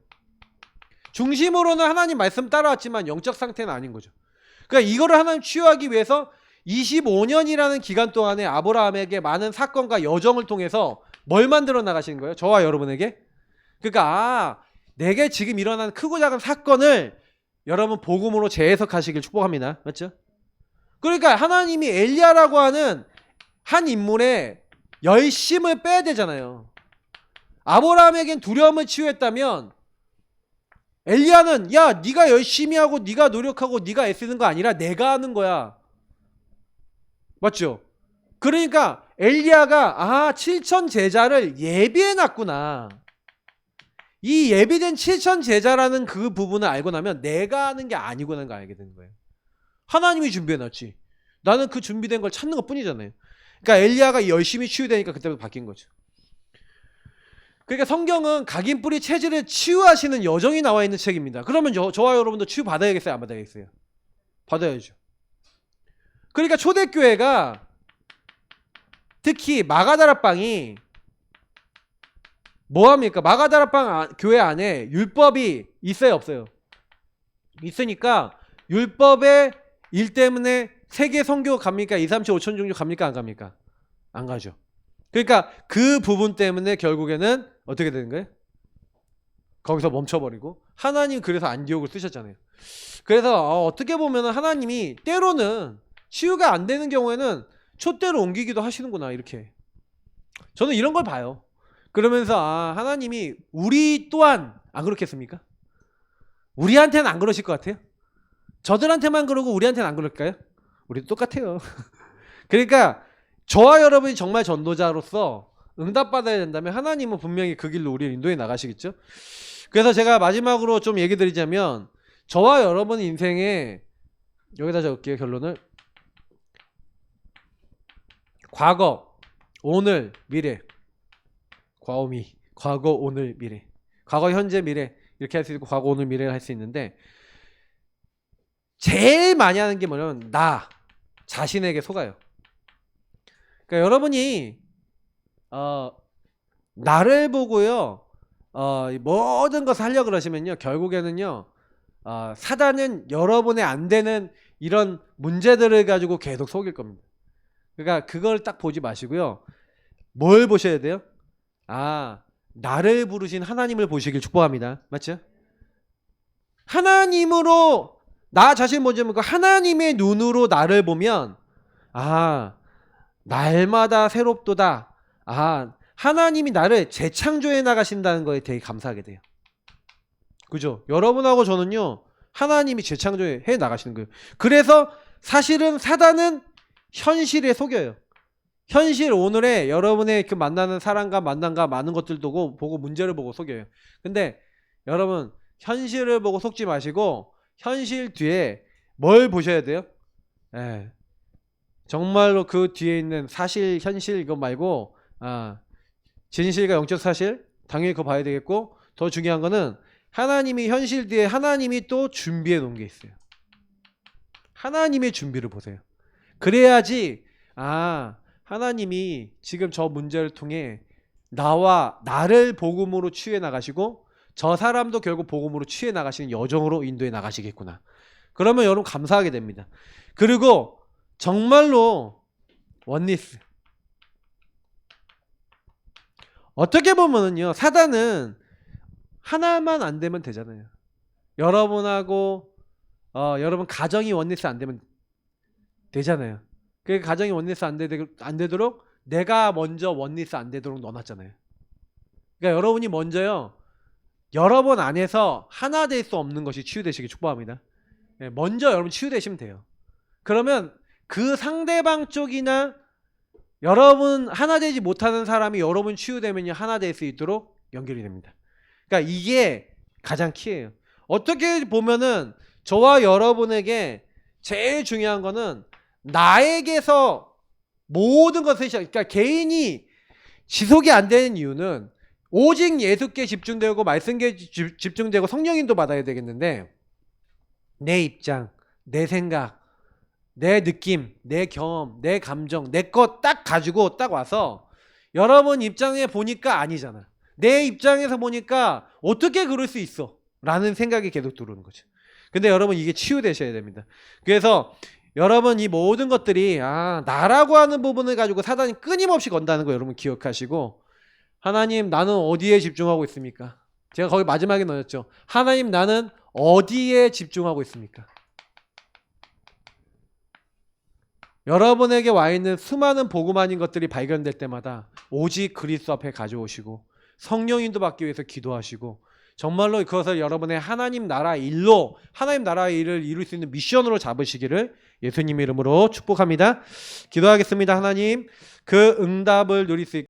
중심으로는 하나님 말씀 따라왔지만 영적 상태는 아닌 거죠. 그러니까 이거를 하나님 치유하기 위해서 25년이라는 기간 동안에 아브라함에게 많은 사건과 여정을 통해서 뭘 만들어 나가시는 거예요? 저와 여러분에게. 그러니까 내게 지금 일어난 크고 작은 사건을 여러분 복음으로 재해석하시길 축복합니다. 맞죠? 그러니까 하나님이 엘리야라고 하는 한 인물의 열심을 빼야 되잖아요. 아브라함에겐 두려움을 치유했다면 엘리야는 야 네가 열심히 하고 네가 노력하고 네가 애쓰는 거 아니라 내가 하는 거야. 맞죠? 그러니까 엘리야가 7천 제자를 예비해 놨구나. 이 예비된 7천 제자라는 그 부분을 알고 나면 내가 하는 게 아니구나는 걸 알게 되는 거예요. 하나님이 준비해 놨지. 나는 그 준비된 걸 찾는 것 뿐이잖아요. 그러니까 엘리야가 열심히 치유되니까 그때부터 바뀐 거죠. 그러니까 성경은 각인뿌리 체질을 치유하시는 여정이 나와 있는 책입니다. 그러면 저와 여러분도 치유 받아야겠어요? 안 받아야겠어요? 받아야죠. 그러니까 초대교회가 특히 마가다락방이 뭐합니까? 마가다락방 교회 안에 율법이 있어요? 없어요? 있으니까 율법의 일 때문에 세계 선교 갑니까? 2, 3, 7, 5천 종교 갑니까? 안 갑니까? 안 가죠. 그러니까 그 부분 때문에 결국에는 어떻게 되는 거예요? 거기서 멈춰버리고 하나님 그래서 안디옥을 쓰셨잖아요. 그래서 어떻게 보면 하나님이 때로는 치유가 안 되는 경우에는 촛대로 옮기기도 하시는구나 이렇게 저는 이런 걸 봐요. 그러면서 하나님이 우리 또한 안 그렇겠습니까? 우리한테는 안 그러실 것 같아요? 저들한테만 그러고 우리한테는 안 그럴까요? 우리도 똑같아요. 그러니까 저와 여러분이 정말 전도자로서 응답받아야 된다면 하나님은 분명히 그 길로 우리를 인도해 나가시겠죠? 그래서 제가 마지막으로 좀 얘기 드리자면 저와 여러분 인생에 여기다 적을게요. 결론을 과거, 오늘, 미래 과오미 과거, 오늘, 미래 과거, 현재, 미래 이렇게 할 수 있고 과거, 오늘, 미래를 할 수 있는데 제일 많이 하는 게 뭐냐면 나 자신에게 속아요. 그러니까 여러분이 나를 보고요 모든 것을 하려고 그러시면요 결국에는요 사단은 여러분의 안 되는 이런 문제들을 가지고 계속 속일 겁니다. 그러니까 그걸 딱 보지 마시고요 뭘 보셔야 돼요? 나를 부르신 하나님을 보시길 축복합니다. 맞죠? 하나님으로 나 자신 먼저 보고 하나님의 눈으로 나를 보면 날마다 새롭도다. 하나님이 나를 재창조해 나가신다는 거에 되게 감사하게 돼요. 그죠? 여러분하고 저는요 하나님이 재창조해 나가시는 거예요. 그래서 사실은 사단은 현실에 속여요. 현실 오늘에 여러분의 그 만나는 사람과 만남과 많은 것들도 보고 문제를 보고 속여요. 근데 여러분 현실을 보고 속지 마시고 현실 뒤에 뭘 보셔야 돼요? 정말로 그 뒤에 있는 사실, 현실 이거 말고 진실과 영적 사실 당연히 그거 봐야 되겠고 더 중요한 거는 하나님이 현실 뒤에 하나님이 또 준비해 놓은 게 있어요. 하나님의 준비를 보세요. 그래야지 하나님이 지금 저 문제를 통해 나를 복음으로 치유해 나가시고 저 사람도 결국 복음으로 치유해 나가시는 여정으로 인도해 나가시겠구나. 그러면 여러분 감사하게 됩니다. 그리고 정말로 원리스 어떻게 보면은요 사단은 하나만 안 되면 되잖아요. 여러분하고 여러분 가정이 원리스 안 되면 되잖아요. 그 가정이 원리스 안 되도록 내가 먼저 원리스 안 되도록 넣어놨잖아요. 그러니까 여러분이 먼저요 여러분 안에서 하나 될 수 없는 것이 치유되시길 축복합니다. 먼저 여러분 치유되시면 돼요. 그러면 그 상대방 쪽이나 여러분 하나 되지 못하는 사람이 여러분 치유되면요 하나 될 수 있도록 연결이 됩니다. 그러니까 이게 가장 키예요. 어떻게 보면은 저와 여러분에게 제일 중요한 거는 나에게서 모든 것을 그러니까 개인이 지속이 안 되는 이유는 오직 예수께 집중되고 말씀께 집중되고 성령인도 받아야 되겠는데 내 입장, 내 생각, 내 느낌, 내 경험, 내 감정, 내 것 딱 가지고 딱 와서 여러분 입장에 보니까 아니잖아. 내 입장에서 보니까 어떻게 그럴 수 있어? 라는 생각이 계속 들어오는 거죠. 근데 여러분 이게 치유되셔야 됩니다. 그래서 여러분 이 모든 것들이 나라고 하는 부분을 가지고 사단이 끊임없이 건다는 거 여러분 기억하시고 하나님 나는 어디에 집중하고 있습니까? 제가 거기 마지막에 넣었죠. 하나님 나는 어디에 집중하고 있습니까? 여러분에게 와 있는 수많은 복음 아닌 것들이 발견될 때마다 오직 그리스도 앞에 가져오시고 성령인도 받기 위해서 기도하시고 정말로 그것을 여러분의 하나님 나라 일로 하나님 나라의 일을 이룰 수 있는 미션으로 잡으시기를 예수님 이름으로 축복합니다. 기도하겠습니다. 하나님 그 응답을 누릴 수 있게